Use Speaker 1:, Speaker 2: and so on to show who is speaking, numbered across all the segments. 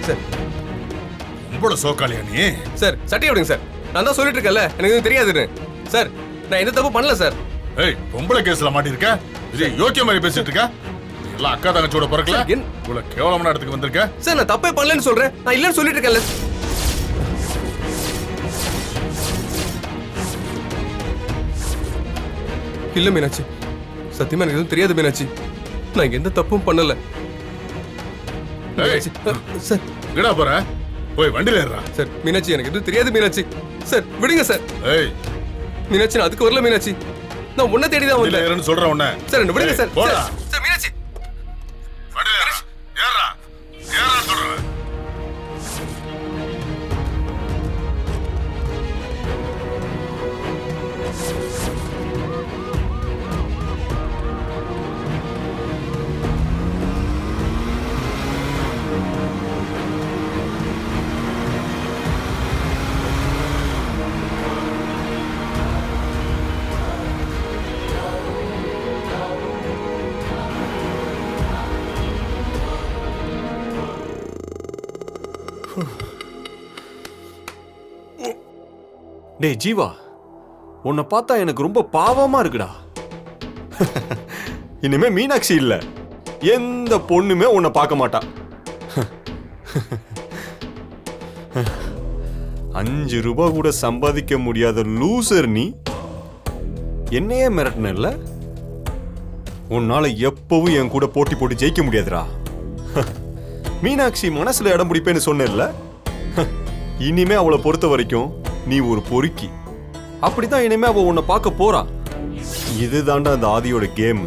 Speaker 1: Sir
Speaker 2: உங்களோட சோக்காளியா நீ?
Speaker 1: Sir சட்டை விடுங்க சார். நான் தான் சொல்லிட்டு இருக்கேன்ல எனக்கு எதுவும் தெரியாதுன்னு. சார் நான் எந்த தப்பு பண்ணல சார்.
Speaker 2: ஏய் பொம்பளை கேஸ்ல மாட்டிருக்க? இது யோக்கிய மாதிரி பேசிட்டு இருக்க? எல்லாம் அக்கா தங்கச்சியோட பிறக்கல? இவ்வளவு கேவலமான இடத்துக்கு வந்திருக்க?
Speaker 1: சார் நான் தப்பே பண்ணலன்னு சொல்றேன். நான் இல்லன்னு சொல்லிட்டு இருக்கேன்ல. இல்ல மீனாட்சி, சத்தியமா எனக்கு எதுவும் தெரியாது மீனாட்சி. நான் எந்த தப்பும் பண்ணல.
Speaker 2: ஏய்
Speaker 1: சார்
Speaker 2: எங்கடா போற? போய் வண்டியில ஏறுடா.
Speaker 1: சார் மீனாட்சி எனக்கு எதுவும் தெரியாது மீனாட்சி. சார் விடுங்க சார்.
Speaker 2: ஏய்
Speaker 1: மீனாட்சி நான் அதுக்கு வரல மீனாட்சி. நான் உன்னை தேடி தான்
Speaker 2: வண்டியில
Speaker 1: வந்தேன்.
Speaker 2: ஏறுன்னு சொல்றேன் உன்னை.
Speaker 1: சார் என்ன விடுங்க சார்.
Speaker 2: போடா.
Speaker 1: சார் மீனாட்சி
Speaker 2: வண்டியில ஏறுடா. ஏறுடா. ஏறுடா சொல்றேன்.
Speaker 3: டேய் ஜீவா, உன்னை பார்த்தா எனக்கு ரொம்ப பாவமா இருக்குடா. இனிமே மீனாட்சி இல்ல, எந்த பொண்ணுமே உன்னை பார்க்க மாட்டா. 5 ரூபாய் கூட சம்பாதிக்க முடியாத லூசர் நீ. என்னையே மிரட்டின. உன்னால எப்பவும் என் கூட போட்டி போட்டு ஜெயிக்க முடியாதுடா. மீனாட்சி மனசுல இடம் பிடிப்பேன்னு சொன்னேன்ல, இனிமே அவளை பொறுத்த வரைக்கும் நீ ஒரு பொறுக்கி. அப்படிதான் இனிமே அவ உன்னை பார்க்க போறா. இதுதான்டா அந்த ஆதியோட கேம்.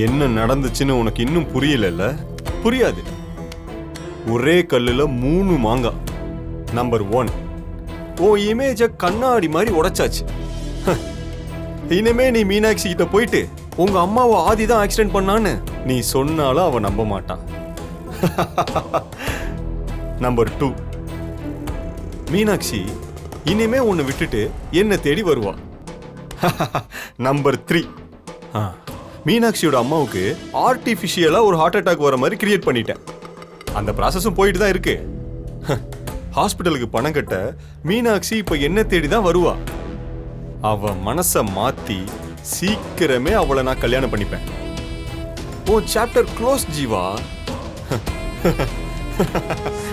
Speaker 3: என்ன நடந்துச்சுன்னு உனக்கு இன்னும் புரியல? புரியாது. ஒரே கல்லுல 3 மாங்காய். நம்பர் 1, உன் இமேஜ கண்ணாடி மாதிரி உடைச்சாச்சு. இனிமே நீ மீனாட்சி கிட்ட போயிட்டு உங்க அம்மாவை ஆதி தான் ஆக்சிடென்ட் பண்ணான்னு நீ சொன்னாலும் அவ நம்ப மாட்டான். நம்பர் 2, மீனாட்சி இனிமே உன்னை விட்டுட்டு என்ன தேடி வருவா. நம்பர் 3, மீனாட்சியோட அம்மாவுக்கு ஆர்டிபிஷியலா ஒரு ஹார்ட் அட்டாக் வர மாதிரி கிரியேட் பண்ணிட்டேன். அந்த ப்ராசஸும் போயிட்டு தான் இருக்கு. ஹாஸ்பிட்டலுக்கு பணம் கட்ட மீனாட்சி இப்ப என்ன தேடி தான் வருவா. அவ மனச மாத்தி சீக்கிரமே அவளை நான் கல்யாணம் பண்ணிப்பேன். ஓ சாப்டர் க்ளோஸ் ஜீவா.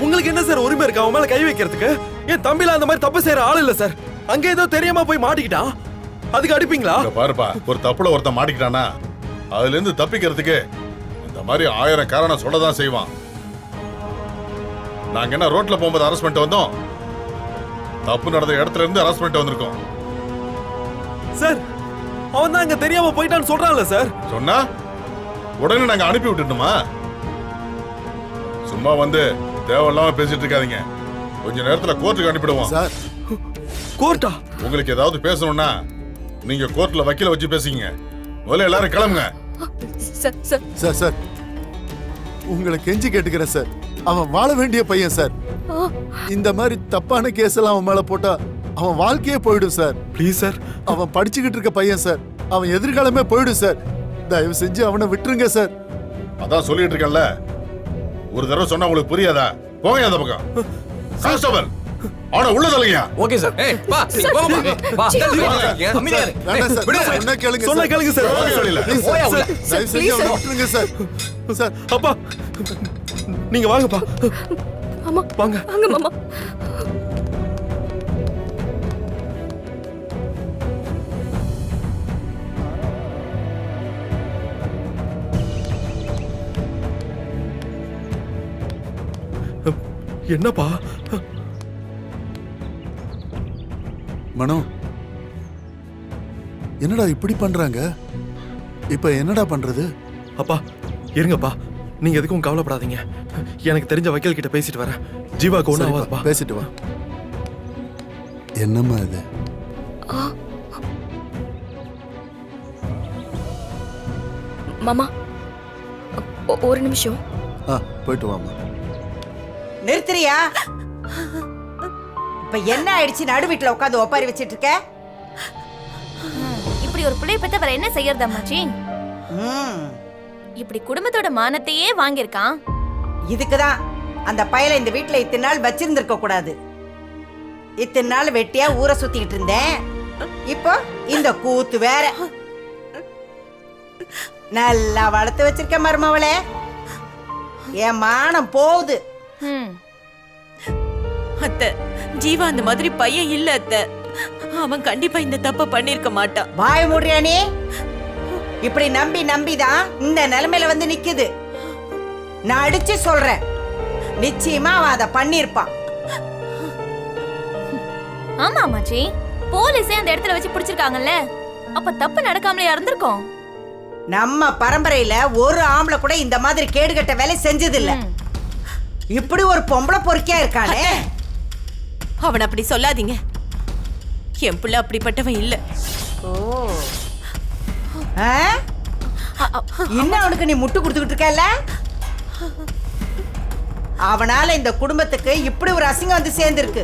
Speaker 4: உங்களுக்கு என்ன சார் உரிமை இருக்கு அவன் மேல கை வைக்கிறதுக்கு? என் தம்பில அந்த மாதிரி தப்பு செய்யற ஆள் இல்ல சார். அங்க ஏதோ தெரியாம போய் மாட்டிக்கிட்டான், அதுக்கு அடிப்பீங்களா?
Speaker 2: பாருப்பா, ஒரு தப்புல ஒருத்தன் மாட்டிக்கிட்டானா அதுல இருந்து தப்பிக்கிறதுக்கு இந்த மாதிரி 1000 காரணம் சொல்லதான் செய்வான். நாங்க என்ன ரோட்ல போகும்போது அரெஸ்ட் பண்ணிட்டு வந்தோம்? தப்பு நடந்த இடத்துல இருந்து அரெஸ்ட் பண்ணிட்டு வந்திருக்கோம்.
Speaker 4: சார் அவன் தான் அங்க தெரியாம போயிட்டான்னு சொல்றான்ல சார்.
Speaker 2: சொன்னா உடனே நாங்க அனுப்பி விட்டுட்டுமா? சும்மா வந்து தேவையில்லாம பேசிட்டு இருக்காதீங்க. கொஞ்ச நேரத்துல கோர்ட்டுக்கு அனுப்பிடுவோம்.
Speaker 4: சார் கோர்ட்டா?
Speaker 2: உங்களுக்கு ஏதாவது பேசணும்னா நீங்க கோர்ட்ல வக்கீல வச்சு பேசிங்க. முதல்ல எல்லாரும் கிளம்புங்க.
Speaker 5: சார் சார் உங்களை கெஞ்சி கேட்டுக்கிறேன் சார். அவன் வாழ வேண்டிய பையன் சார். இந்த மாதிரி தப்பான கேஸ் எல்லாம் அவன் மேல போட்டா அவன் வாழ்க்கையே போயிடும் சார்.
Speaker 4: ப்ளீஸ் சார்,
Speaker 5: அவன் படிச்சுக்கிட்டு இருக்க பையன் சார். அவன் எதிர்காலமே போயிடும் சார். தயவு செஞ்சு அவனை விட்டுருங்க சார்.
Speaker 2: அதான் சொல்லிட்டு இருக்கேன்ல, ஒரு தடவை சொன்னா உங்களுக்கு புரியாதா? போங்க அந்த பக்கம். கான்ஸ்டபிள் அவனை உள்ள தள்ளுங்க.
Speaker 1: Okay sir. ஏய் வா போங்க வா.
Speaker 5: வேண்டாம் சார், சொன்னா கேளுங்க.
Speaker 4: சொன்னா கேளுங்க சார்.
Speaker 5: Please sir. தயவு செஞ்சு அவனை விட்டுருங்க சார். சார்
Speaker 4: அப்பா நீங்க வாங்கப்பா.
Speaker 6: ஆமா
Speaker 4: வாங்க
Speaker 6: வாங்க மாமா.
Speaker 4: என்னப்பா?
Speaker 5: மனோ என்னடா இப்படி பண்றாங்க? இப்ப என்னடா பண்றது?
Speaker 4: அப்பா இருங்கப்பா, நீங்க எதுக்கும் கவலைப்படாதீங்க. எனக்கு தெரிஞ்ச வக்கீல் கிட்ட பேசிட்டு வரேன். ஜீவாக்கு ஒண்ணு ஆகாதுப்பா.
Speaker 5: பேசிட்டு வா. என்னம்மா இது?
Speaker 6: மாமா ஒரு நிமிஷம்.
Speaker 5: போயிட்டு வாமா.
Speaker 7: நிறுத்துறியா? இப்ப என்ன ஆயிடுச்சு? நடு வீட்டுல உட்காந்து ஒப்பாரி வச்சிட்டு இருக்க.
Speaker 8: இப்படி ஒரு பிள்ளை பத்த வேற என்ன செய்யறது அம்மாச்சி? இப்படி குடும்பத்தோட மானத்தையே வாங்கியிருக்கான்.
Speaker 7: இதுக்குதான் அந்த பயலை இந்த வீட்டுல இத்தனை நாள் வச்சிருந்திருக்க கூடாது. இத்தனை நாள் வெட்டியா ஊரை சுத்திக்கிட்டு இருந்தேன். இப்போ இந்த கூத்து வேற. நல்லா வளர்த்து வச்சிருக்க மருமவளே. என் மானம் போகுது.
Speaker 9: அத்தை, ஜீவா அந்த மாதிரி பையன் இல்ல அத்தை. அவன் கண்டிப்பா இந்த தப்ப பண்ணிருக்க மாட்டான்.
Speaker 7: வாய் மூடுறியா நீ? இப்படி நம்பி நம்பிதான் இந்த நிலைமையில வந்து நிக்குது. நான் அடிச்சு சொல்றேன், நிச்சயமா அவன் அதை பண்ணிருப்பான்.
Speaker 8: ஆமா அம்மாச்சி, போலீஸே அந்த இடத்துல வச்சு பிடிச்சிருக்காங்கல்ல, அப்ப தப்பு நடக்காமலே இருந்திருக்கோம்.
Speaker 7: நம்ம பரம்பரையில ஒரு ஆம்பளை கூட இந்த மாதிரி கேடுகட்ட வேலை செஞ்சது இல்ல. இப்படி ஒரு பொம்பளை பொறுக்கியா இருக்கானே.
Speaker 9: அவன் அப்படி சொல்லாதீங்க. என் புள்ள அப்படிப்பட்டவன் இல்ல.
Speaker 7: இன்னும் அவனுக்கு நீ முட்டு கொடுத்துக்கிட்டு இருக்கல. அவனால இந்த குடும்பத்துக்கு இப்படி ஒரு அசிங்கம் வந்து சேர்ந்திருக்கு.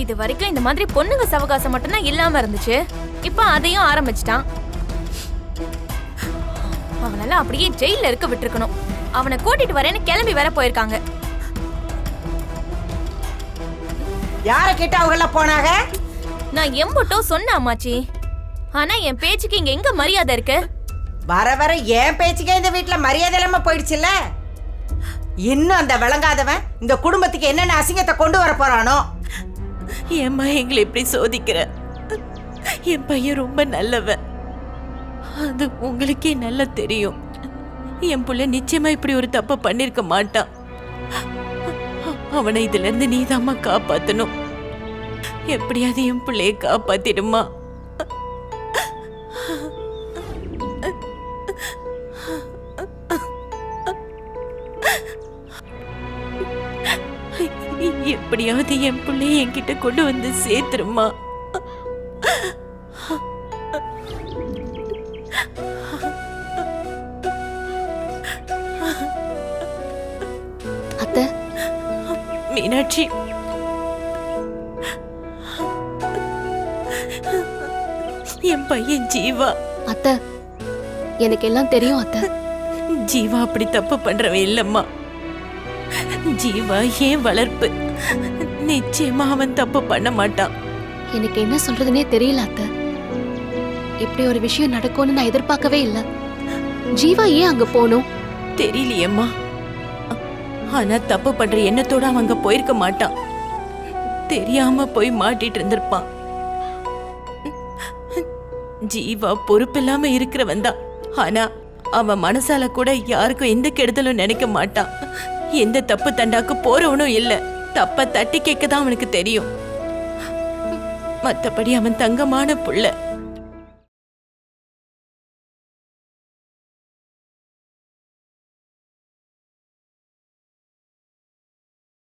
Speaker 8: இது வரைக்கும் இந்த மாதிரி பொண்ணுங்க சவகாசம் மட்டும்தான் இல்லாம இருந்துச்சு. இப்ப அதையும் ஆரம்பிச்சிட்டான். அவனால அப்படியே ஜெயில இருக்க விட்டுருக்கணும். அவனை கூட்டிட்டு வரேன்னு கிளம்பி வேற போயிருக்காங்க.
Speaker 7: யார கேட்டு அவங்க எல்லாம் போனாங்க?
Speaker 8: நான் எம்புட்டோ சொன்ன அம்மாச்சி. ஆனா என் பேச்சுக்கு இங்க எங்க மரியாதை இருக்கு?
Speaker 7: வர வர என் பேச்சுக்கே இந்த வீட்டுல மரியாதை இல்லாம போயிடுச்சுல்ல. இன்னும் அந்த விளங்காதவன் இந்த குடும்பத்துக்கு என்னென்ன அசிங்கத்தை கொண்டு வர போறானோ.
Speaker 9: ஏம்மா எங்களை இப்படி சோதிக்கிற? என் பையன் ரொம்ப நல்லவன். அது உங்களுக்கே நல்லா தெரியும். என் புள்ள நிச்சயமா இப்படி ஒரு தப்ப பண்ணிருக்க மாட்டான். அவனை இதுல இருந்து நீதாம்மா காப்பாத்தணும். எப்படியாவது என் பிள்ளைய காப்பாத்திடுமா? எப்படியாவது என் பிள்ளைய என்கிட்ட கொண்டு வந்து சேர்த்துருமா?
Speaker 6: அத்தை,
Speaker 9: மீனாட்சி, என் பையன் ஜீவா.
Speaker 6: அத்தை, எனக்கு எல்லாம் தெரியும் அத்தை.
Speaker 9: ஜீவா அப்படி தப்பு பண்றவன் இல்லம்மா. ஜீவா ஏன் வளர்ப்பு. நிச்சயமா அவன் தப்பு பண்ண மாட்டான்.
Speaker 6: எனக்கு என்ன சொல்றதுனே தெரியல அத்தை. இப்படி ஒரு விஷயம் நடக்கும்னு நான் எதிர்பார்க்கவே இல்லை. ஜீவா ஏன் அங்க போனோம்
Speaker 9: தெரியலையேம்மா. ஆனா தப்பு பண்ற எண்ணத்தோட அவன் அங்க போயிருக்க மாட்டான். தெரியாம போய் மாட்டிட்டு இருந்திருப்பான். ஜீவா பொறுப்பில்லாம இருக்கிறவன் தான். ஆனா அவன் மனசால கூட யாருக்கும் எந்த கெடுதலும் நினைக்க மாட்டான். எந்த தப்பு தண்டாக்கு போறவனும் இல்ல. தப்ப தட்டி கேட்க தான் அவனுக்கு தெரியும். மத்தபடி அவன் தங்கமான புள்ள.